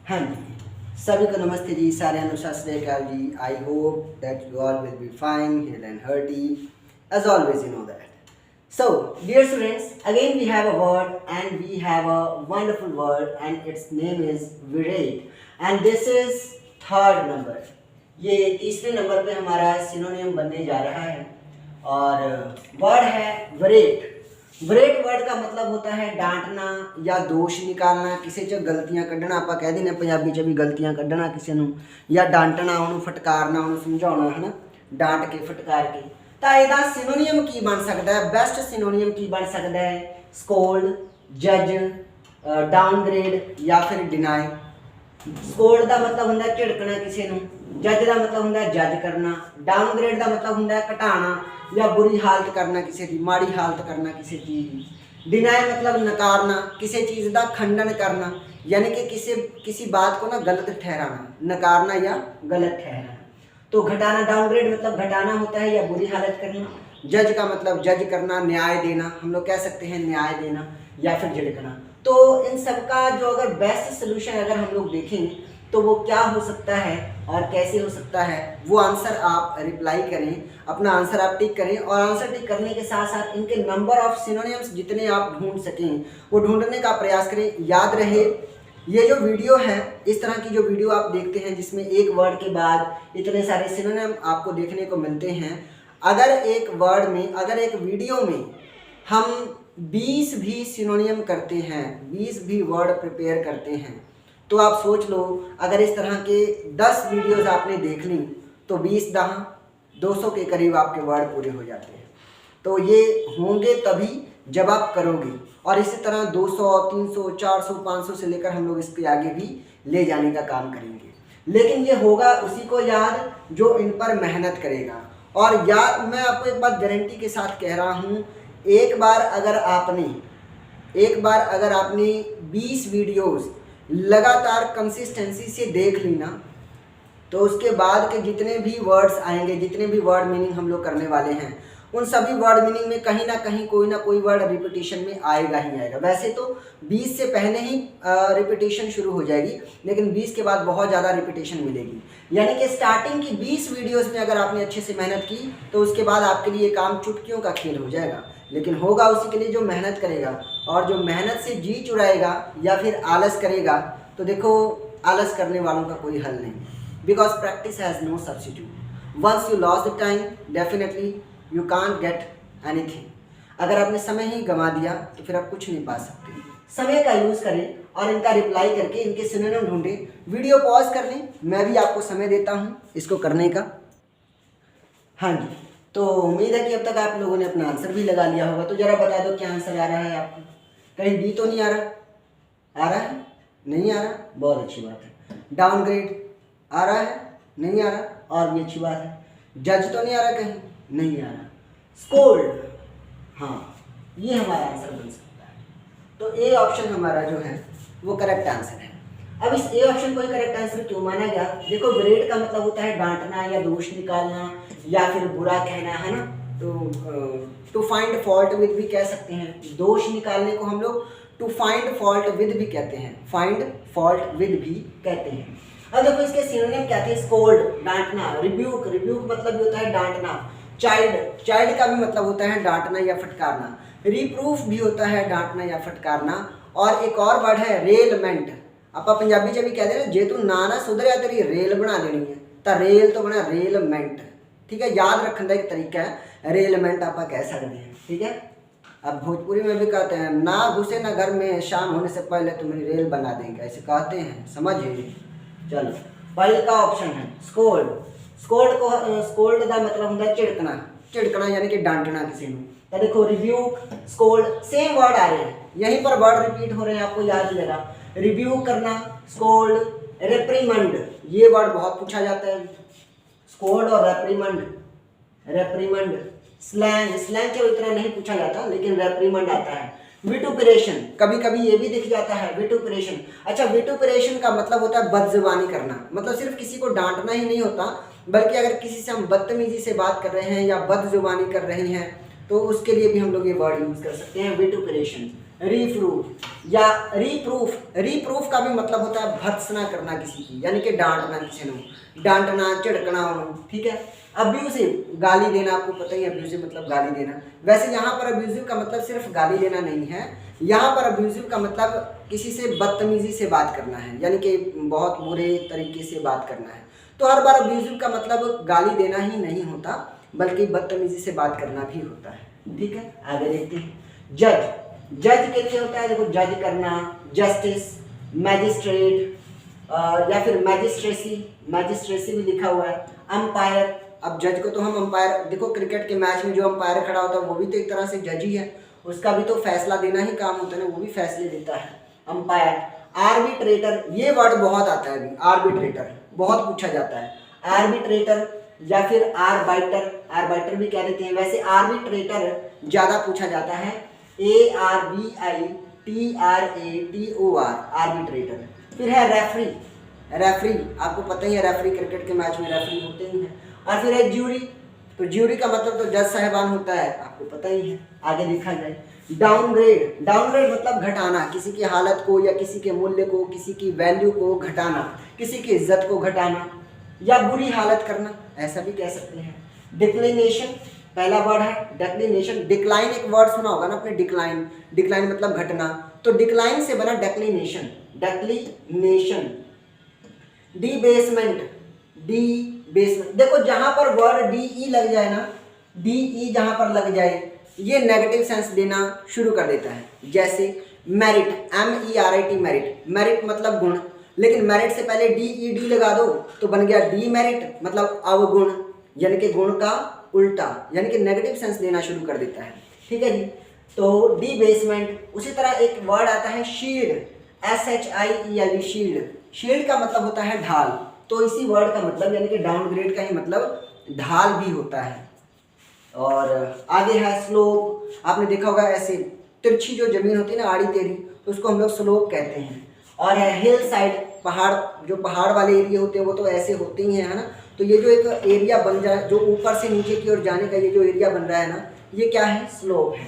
हाँ जी, सभी को नमस्ते जी, सारे अनुसार सत श्री अकाल जी। I hope that you all will be fine, healthy and hearty. As always, you know that. So, dear students, again we have a word and we have a wonderful word and its name is vibrate. And this is third number. ये तीसरे number पे हमारा सिनोनियम बनने जा रहा है और word है विब्रेट। विब्रेट वर्ड का मतलब होता है डांटना या दोष निकालना, किसी च गलतियां कढ़ना। आप कह देने पंजाबी च भी गलतियां कढ़ना किसी ਨੂੰ या डांटना, ਉਹਨੂੰ फटकारना, ਉਹਨੂੰ समझाना है ना, डांट के फटकार के। तो ਇਹਦਾ सिनोनियम की बन सकता है, बेस्ट सिनोनियम की बन सकता है? स्कोल्ड, जज, डाउनग्रेड या फिर डिनाई। स्कोल्ड का मतलब होंगे झिड़कना किसी ਨੂੰ, जज का मतलब होंगे जज करना, डाउनग्रेड का मतलब होंगे घटाना या बुरी हालत करना, किसी की माड़ी हालत करना किसी चीज़ की। डिनाई मतलब नकारना, किसी चीज़ का खंडन करना, यानी कि किसी बात को ना गलत ठहराना, नकारना या गलत ठहराना। तो घटाना, डाउनग्रेड मतलब घटाना होता है या बुरी हालत करना। जज का मतलब जज करना, न्याय देना, हम लोग कह सकते हैं न्याय देना या फिर झिड़कना। तो इन सब का जो अगर बेस्ट सोल्यूशन अगर हम लोग देखें तो वो क्या हो सकता है और कैसे हो सकता है, वो आंसर आप रिप्लाई करें, अपना आंसर आप टिक करें और आंसर टिक करने के साथ साथ इनके नंबर ऑफ सिनोनिम्स जितने आप ढूंढ सकें वो ढूंढने का प्रयास करें। याद रहे, ये जो वीडियो है, इस तरह की जो वीडियो आप देखते हैं जिसमें एक वर्ड के बाद इतने सारे सिनोनिम आपको देखने को मिलते हैं, अगर एक वर्ड में, अगर एक वीडियो में हम 20 भी सिनोनियम करते हैं, 20 भी वर्ड प्रिपेयर करते हैं, तो आप सोच लो अगर इस तरह के 10 वीडियोस आपने देख ली तो 20 दहाँ 200 के करीब आपके वर्ड पूरे हो जाते हैं। तो ये होंगे तभी जब आप करोगे, और इसी तरह 200, 300, 400, 500 से लेकर हम लोग इसके आगे भी ले जाने का काम करेंगे। लेकिन ये होगा उसी को याद जो इन पर मेहनत करेगा। और याद, मैं आपको एक बात गारंटी के साथ कह रहा हूँ, एक बार अगर आपने 20 वीडियोस लगातार कंसिस्टेंसी से देख ली ना, तो उसके बाद के जितने भी वर्ड्स आएंगे, जितने भी वर्ड मीनिंग हम लोग करने वाले हैं, उन सभी वर्ड मीनिंग में कहीं ना कहीं कोई ना कोई वर्ड रिपीटिशन में आएगा ही आएगा। वैसे तो 20 से पहले ही रिपीटिशन शुरू हो जाएगी, लेकिन 20 के बाद बहुत ज़्यादा रिपीटिशन मिलेगी। यानी कि स्टार्टिंग की 20 वीडियोस में अगर आपने अच्छे से मेहनत की तो उसके बाद आपके लिए काम चुटकियों का खेल हो जाएगा। लेकिन होगा उसी के लिए जो मेहनत करेगा, और जो मेहनत से जी चुराएगा या फिर आलस करेगा, तो देखो आलस करने वालों का कोई हल नहीं, because practice has no substitute. Once you loss the time definitely you can't get anything. अगर आपने समय ही गंवा दिया तो फिर आप कुछ नहीं पा सकते। समय का यूज़ करें और इनका रिप्लाई करके इनके सिनोनिम ढूंढें। वीडियो पॉज कर लें, मैं भी आपको समय देता हूँ इसको करने का। हाँ जी, तो उम्मीद है कि अब तक आप लोगों ने अपना आंसर भी लगा लिया होगा। तो ज़रा बता दो क्या आंसर आ रहा है आपको? कहीं बी तो नहीं आ रहा? आ रहा है? नहीं आ रहा? बहुत अच्छी बात है। डाउनग्रेड आ रहा है? नहीं आ रहा? और भी अच्छी बात है। जज तो नहीं आ रहा? कहीं नहीं आ रहा। स्कोल्ड, हाँ, ये हमारा आंसर बन सकता है। तो ए ऑप्शन हमारा जो है वो करेक्ट आंसर है। अब इस ए ऑप्शन को ही करेक्ट आंसर क्यों माना गया? देखो, विब्रेट का मतलब होता है डांटना या दोष निकालना या फिर बुरा कहना, है ना। तो टू फाइंड फॉल्ट विद भी कह सकते हैं। दोष निकालने को हम लोग टू फाइंड फॉल्ट विद भी कहते हैं, फाइंड फॉल्ट विद भी कहते हैं। अब देखो इसके सिनोनिम क्या थे? स्कोल्ड, डांटना, रिब्यूक, रिब्यूक मतलब भी होता है डांटना, चाइल्ड, चाइल्ड का भी मतलब होता है डांटना या फटकारना, रिप्रूफ भी होता है डांटना या फटकारना, और एक और वर्ड है रेलमेंट। ਆਪਾਂ पंजाबी च भी कहते हैं जे तू ना सुधरिया तेरी रेल बना देनी है, तो रेल तो बना रेलमेंट। ठीक है, याद रखने का एक तरीका है, रेलमेंट आप कह सकते हैं। ठीक है, अब भोजपुरी में भी कहते हैं ना घुसे ना घर में, शाम होने से पहले तुम्हें रेल बना देंगे, ऐसे कहते हैं, समझिए। चलो, पहले का ऑप्शन है स्कोल्ड। स्कोल्ड का मतलब होता है झिड़कना, झिड़कना यानी कि डांटना किसी को। तो देखो, रिब्यूक, स्कोल्ड सेम वर्ड आ रहे हैं, यहीं पर वर्ड रिपीट हो रहे हैं, आपको याद लगा। रिब्यूक करना, स्कोल्ड, रेप्रीमंड, ये वर्ड बहुत पूछा जाता है, स्कोल्ड और रेप्रीमंड। स्लैंग के इतना नहीं पूछा जाता, लेकिन रेप्रीमंड आता है। विटुपरेशन, कभी कभी ये भी दिख जाता है, विटुपरेशन। अच्छा, विटुपरेशन का मतलब होता है बदजुबानी करना, मतलब सिर्फ किसी को डांटना ही नहीं होता, बल्कि अगर किसी से हम बदतमीजी से बात कर रहे हैं या बदजुबानी कर रहे हैं तो उसके लिए भी हम लोग ये वर्ड यूज़ कर सकते हैं, विटुपरेशन। रीप्रूफ या रीप्रूफ का भी मतलब होता है भर्त्सना करना किसी की, यानी कि डांटना किसी को, डांटना चिढ़कना उन्होंने, ठीक है। अब्यूसिव गाली देना, आपको पता ही है अब्यूसिव मतलब गाली देना। वैसे यहाँ पर अब्यूसिव का मतलब सिर्फ गाली देना नहीं है, यहाँ पर अब्यूसिव का मतलब किसी से बदतमीजी से बात करना है, यानी कि बहुत बुरे तरीके से बात करना है। तो हर बार अब्यूसिव का मतलब गाली देना ही नहीं होता, बल्कि बदतमीजी से बात करना भी होता है, ठीक है। आगे देखते हैं। जज के लिए होता है, देखो जज करना, जस्टिस, मैजिस्ट्रेट या फिर मैजिस्ट्रेसी भी लिखा हुआ है। अंपायर, अब जज को तो हम अंपायर, देखो क्रिकेट के मैच में जो अंपायर खड़ा होता है वो भी तो एक तरह से जज ही है, उसका भी तो फैसला देना ही काम होता है ना, वो भी फैसले देता है, अंपायर। आर्बिट्रेटर, ये वर्ड बहुत आता है अभी, आर्बिट्रेटर बहुत पूछा जाता है। आर्बिट्रेटर या फिर आर्बाइटर भी कह देते हैं, वैसे आर्बिट्रेटर ज़्यादा पूछा जाता है, ARBITRATOR, आर्बिट्रेटर। फिर है रेफरी, आपको पता ही है रेफरी क्रिकेट के मैच में रेफरी होते ही हैं। और फिर है ज्यूरी, तो ज्यूरी का मतलब तो जज साहिबान होता है, आपको पता ही है। आगे देखा जाए। डाउनग्रेड मतलब घटाना, किसी की हालत को या किसी के मूल्य को, किसी की वैल्यू को घटाना, किसी की इज्जत को घटाना या बुरी हालत करना, ऐसा भी कह सकते हैं। डिक्लिनेशन पहला वर्ड है, डिक्लिनेशन। डिक्लाइन एक वर्ड सुना होगा ना आपने, डिक्लाइन मतलब घटना, तो डिक्लाइन से बना डिक्लिनेशन। डिबेसमेंट, देखो जहां पर वर्ड DE लग जाए ना, DE जहां पर लग जाए ये नेगेटिव सेंस देना शुरू कर देता है। जैसे मेरिट, MERIT, मेरिट मतलब गुण, लेकिन मेरिट से पहले DED लगा दो तो बन गया डीमेरिट मतलब अवगुण, यानी कि गुण का उल्टा, यानी कि नेगेटिव सेंस देना शुरू कर देता है, ठीक है जी। तो डिबेसमेंट। उसी तरह एक वर्ड आता है शील्ड, SHIELD, शील्ड का मतलब होता है ढाल, तो इसी वर्ड का मतलब यानी कि डाउनग्रेड का ही मतलब ढाल भी होता है। और आगे है स्लोप, आपने देखा होगा ऐसे तिरछी जो जमीन होती है ना, आड़ी टेढ़ी, तो उसको हम लोग स्लोप कहते हैं। और है हिल साइड, पहाड़, जो पहाड़ वाले एरिया होते हैं वो तो ऐसे होते ही हैं, है ना। तो ये जो एक एरिया बन जाए, जो ऊपर से नीचे की ओर जाने का ये जो एरिया बन रहा है ना, ये क्या है, स्लोप है।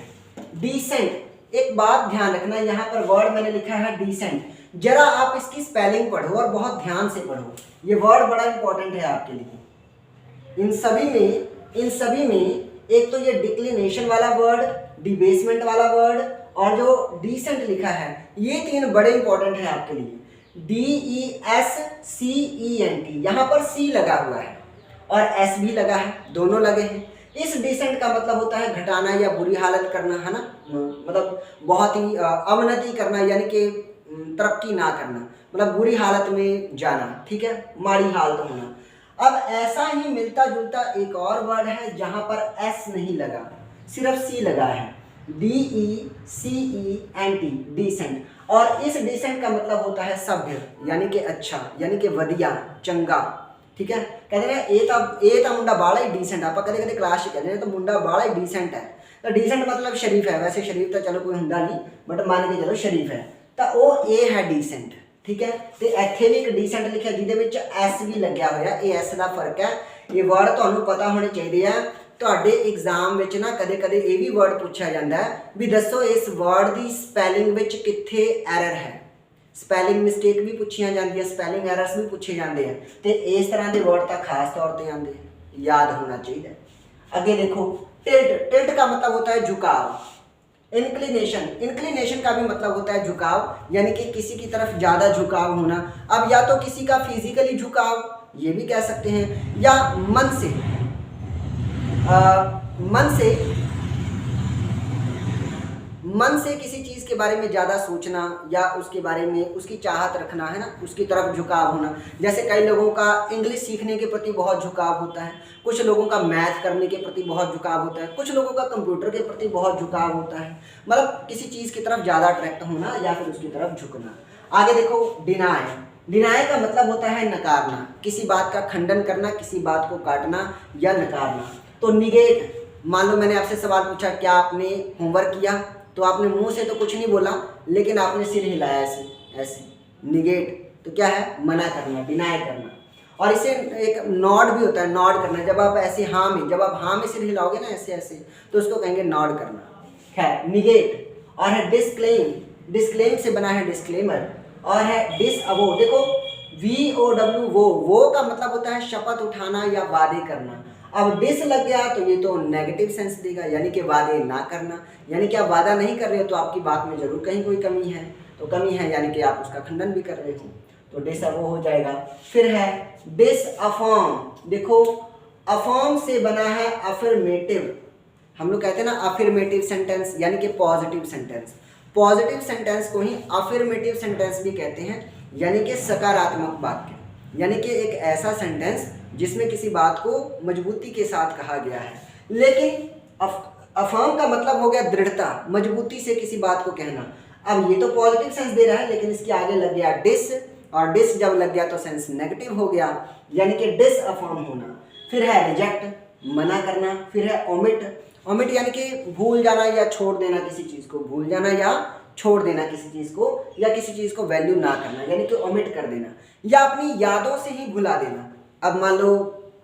डिसेंट, एक बात ध्यान रखना, यहाँ पर वर्ड मैंने लिखा है डिसेंट, जरा आप इसकी स्पेलिंग पढ़ो और बहुत ध्यान से पढ़ो, ये वर्ड बड़ा इंपॉर्टेंट है आपके लिए। इन सभी में एक तो ये डिक्लिनेशन वाला वर्ड, डिबेसमेंट वाला वर्ड और जो डिसेंट लिखा है, ये तीन बड़े इंपॉर्टेंट है आपके लिए। DESCENT, यहाँ पर C लगा हुआ है और S भी लगा है, दोनों लगे हैं। इस डिसेंट का मतलब होता है घटाना या बुरी हालत करना, है ना, मतलब बहुत ही अवनति करना, यानी कि तरक्की ना करना, मतलब बुरी हालत में जाना, ठीक है, माड़ी हालत होना। अब ऐसा ही मिलता जुलता एक और वर्ड है जहां पर S नहीं लगा, सिर्फ C लगा है, DECENT, डिसेंट। और इस डिसेंट का मतलब होता है सभ्य, यानी कि अच्छा, यानी कि वधिया, चंगा, ठीक है। कहते हैं ए तो मुंडा बाड़ा ही डिसेंट, आप कदे कदे क्लास कहते हैं तो मुंडा बाड़ा ही डिसेंट है, तो डिसेंट मतलब शरीफ है, वैसे शरीफ तो चलो कोई हुंदा नहीं, बट मान के चलो शरीफ है, तो वो ए है डिसेंट, ठीक है। तो ਇੱਥੇ ਵੀ ਇੱਕ डिसेंट लिखा ਜਿਹਦੇ ਵਿੱਚ S भी ਲੱਗਿਆ ਹੋਇਆ, ਇਹ S ਦਾ ਫਰਕ ਹੈ। ਇਹ ਵਰਡ ਤੁਹਾਨੂੰ ਪਤਾ ਹੋਣੇ ਚਾਹੀਦੇ ਆ, ਤੁਹਾਡੇ ਐਗਜ਼ਾਮ ਵਿੱਚ ਨਾ ਕਦੇ-ਕਦੇ ਇਹ ਵੀ ਵਰਡ ਪੁੱਛਿਆ ਜਾਂਦਾ ਹੈ ਵੀ ਦੱਸੋ ਇਸ ਵਰਡ ਦੀ ਸਪੈਲਿੰਗ ਵਿੱਚ ਕਿੱਥੇ ਐਰਰ ਹੈ। ਸਪੈਲਿੰਗ ਮਿਸਟੇਕ ਵੀ ਪੁੱਛੀਆਂ ਜਾਂਦੀਆਂ, ਸਪੈਲਿੰਗ ਐਰਰਸ ਵੀ ਪੁੱਛੇ ਜਾਂਦੇ ਆ, ਤੇ ਇਸ ਤਰ੍ਹਾਂ ਦੇ ਵਰਡ ਤਾਂ ਖਾਸ ਤੌਰ ਤੇ ਆਉਂਦੇ, याद होना चाहिए। आगे देखो टिल्ट का मतलब होता है झुकाव। इंक्लिनेशन का भी मतलब होता है झुकाव, यानी कि किसी की तरफ ज़्यादा झुकाव होना। अब या तो किसी का फिजिकली झुकाव, ये भी कह सकते हैं, या मन से किसी चीज़ के बारे में ज़्यादा सोचना या उसके बारे में उसकी चाहत रखना, है ना, उसकी तरफ झुकाव होना। जैसे कई लोगों का इंग्लिश सीखने के प्रति बहुत झुकाव होता है, कुछ लोगों का मैथ करने के प्रति बहुत झुकाव होता है, कुछ लोगों का कंप्यूटर के प्रति बहुत झुकाव होता है, मतलब किसी चीज़ की तरफ ज़्यादा अट्रैक्ट होना या फिर उसकी तरफ झुकना। आगे देखो डिनाय का मतलब होता है नकारना, किसी बात का खंडन करना, किसी बात को काटना या नकारना। तो निगेट, मान लो मैंने आपसे सवाल पूछा क्या आपने होमवर्क किया, तो आपने मुंह से तो कुछ नहीं बोला लेकिन आपने सिर हिलाया ऐसे, निगेट तो क्या है, मना करना, डिनाई करना। और इसे एक नॉड भी होता है, नॉड करना, जब आप ऐसे हाँ में सिर हिलाओगे ना ऐसे तो उसको कहेंगे नॉड करना। खैर निगेट। और है डिस्क्लेम, डिस्क्लेम से बना है डिस्क्लेमर, और है डिसअवो। देखो VOW, वो का मतलब होता है शपथ उठाना या वादे करना। अब डिस लग गया तो ये तो नेगेटिव सेंस देगा, यानी कि वादे ना करना, यानी कि आप वादा नहीं कर रहे हो तो आपकी बात में जरूर कहीं कोई कमी है, तो कमी है यानी कि आप उसका खंडन भी कर रहे हो, तो डिसअवो हो जाएगा। फिर है डिसअफर्म। देखो अफर्म से बना है अफर्मेटिव, हम लोग कहते हैं ना अफर्मेटिव सेंटेंस यानी कि पॉजिटिव सेंटेंस, पॉजिटिव सेंटेंस को ही अफर्मेटिव सेंटेंस भी कहते हैं, यानी कि सकारात्मक वाक्य, यानी कि एक ऐसा सेंटेंस जिसमें किसी बात को मजबूती के साथ कहा गया है। लेकिन अफर्म का मतलब हो गया दृढ़ता, मजबूती से किसी बात को कहना। अब ये तो पॉजिटिव सेंस दे रहा है, लेकिन इसके आगे लग गया डिस, और डिस जब लग गया तो सेंस नेगेटिव हो गया, यानी कि डिसअफर्म होना। फिर है रिजेक्ट, मना करना। फिर है ओमिट, ओमिट यानी कि भूल जाना या छोड़ देना किसी चीज़ को, भूल जाना या छोड़ देना किसी चीज़ को, या किसी चीज़ को वैल्यू ना करना, यानी कि ओमिट कर देना, या अपनी यादों से ही भुला देना। अब मान लो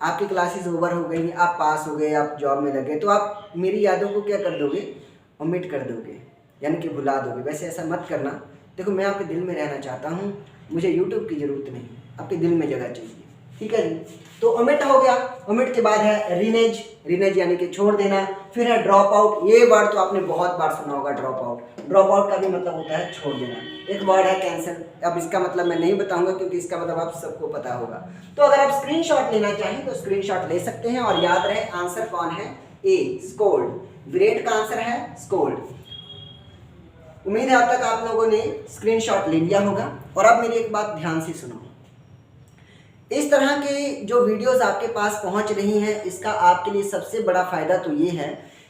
आपकी क्लासेस ओवर हो गई, आप पास हो गए, आप जॉब में लगे, तो आप मेरी यादों को क्या कर दोगे, ओमिट कर दोगे, यानी कि भुला दोगे। वैसे ऐसा मत करना। देखो मैं आपके दिल में रहना चाहता हूँ, मुझे यूट्यूब की ज़रूरत नहीं, आपके दिल में जगह चाहिए, ठीक है जी। तो ओमिट हो गया। ओमिट के बाद है रिनेज, रिनेज यानी कि छोड़ देना। फिर है ड्रॉप आउट, ये वर्ड तो आपने बहुत बार सुना होगा, ड्रॉप आउट। ड्रॉप आउट का भी मतलब होता है छोड़ देना। एक वर्ड है कैंसिल, अब इसका मतलब मैं नहीं बताऊंगा क्योंकि इसका मतलब आप सबको पता होगा। तो अगर आप स्क्रीनशॉट लेना चाहें तो स्क्रीनशॉट ले सकते हैं। और याद रहे आंसर कौन है, ए स्कोल्ड। विरेट का आंसर है स्कोल्ड। उम्मीद है अब तक आप लोगों ने स्क्रीनशॉट ले लिया होगा। और अब मेरी एक बात ध्यान से सुनो, इस तरह के जो वीडियोस आपके पास पहुंच रही हैं, इसका आपके लिए सबसे बड़ा फायदा तो ये है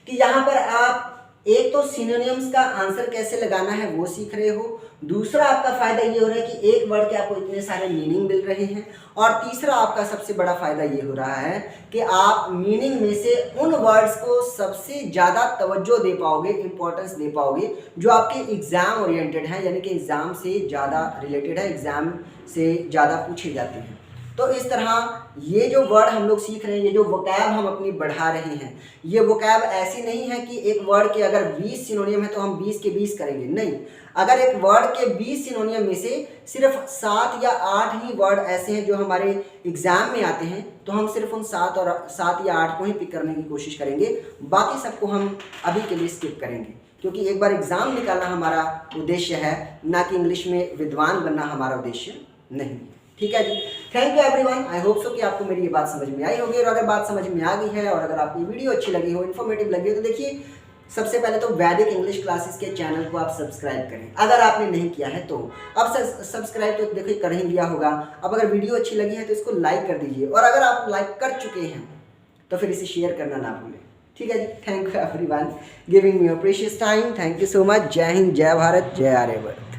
कि यहाँ पर आप एक तो सिनोनिम्स का आंसर कैसे लगाना है वो सीख रहे हो, दूसरा आपका फायदा ये हो रहा है कि एक वर्ड के आपको इतने सारे मीनिंग मिल रहे हैं, और तीसरा आपका सबसे बड़ा फायदा ये हो रहा है कि आप मीनिंग में से उन वर्ड्स को सबसे ज़्यादा तवज्जो दे पाओगे, इंपॉर्टेंस दे पाओगे जो आपके एग्जाम ओरिएंटेड है, यानी कि एग्जाम से ज़्यादा रिलेटेड है, एग्जाम से ज़्यादा पूछे जाते हैं। तो इस तरह ये जो वर्ड हम लोग सीख रहे हैं, ये जो वोकैब हम अपनी बढ़ा रहे हैं, ये वोकैब ऐसी नहीं है कि एक वर्ड के अगर 20 सिनोनियम है तो हम 20 के 20 करेंगे, नहीं। अगर एक वर्ड के 20 सिनोनियम में से सिर्फ 7 या 8 ही वर्ड ऐसे हैं जो हमारे एग्जाम में आते हैं, तो हम सिर्फ उन 7 या 8 को ही पिक करने की कोशिश करेंगे, बाकी सबको हम अभी के लिए स्किप करेंगे, क्योंकि एक बार एग्जाम निकालना हमारा उद्देश्य है, ना कि इंग्लिश में विद्वान बनना हमारा उद्देश्य नहीं। ठीक है जी, thank you everyone. I hope so कि आपको मेरी ये बात समझ में आई होगी। और अगर बात समझ में आ गई है और अगर आपको ये वीडियो अच्छी लगी हो, इन्फॉर्मेटिव लगी हो, तो देखिए सबसे पहले तो वैदिक इंग्लिश क्लासेस के चैनल को आप सब्सक्राइब करें, अगर आपने नहीं किया है तो। अब सब्सक्राइब तो देखिए कर ही लिया होगा। अब अगर वीडियो अच्छी लगी है तो इसको लाइक कर दीजिए, और अगर आप लाइक कर चुके हैं तो फिर इसे शेयर करना ना भूलें। ठीक है जी, thank you everyone giving me your precious time. Thank you so much. जय हिंद, जय भारत, जय आर्यवर्त।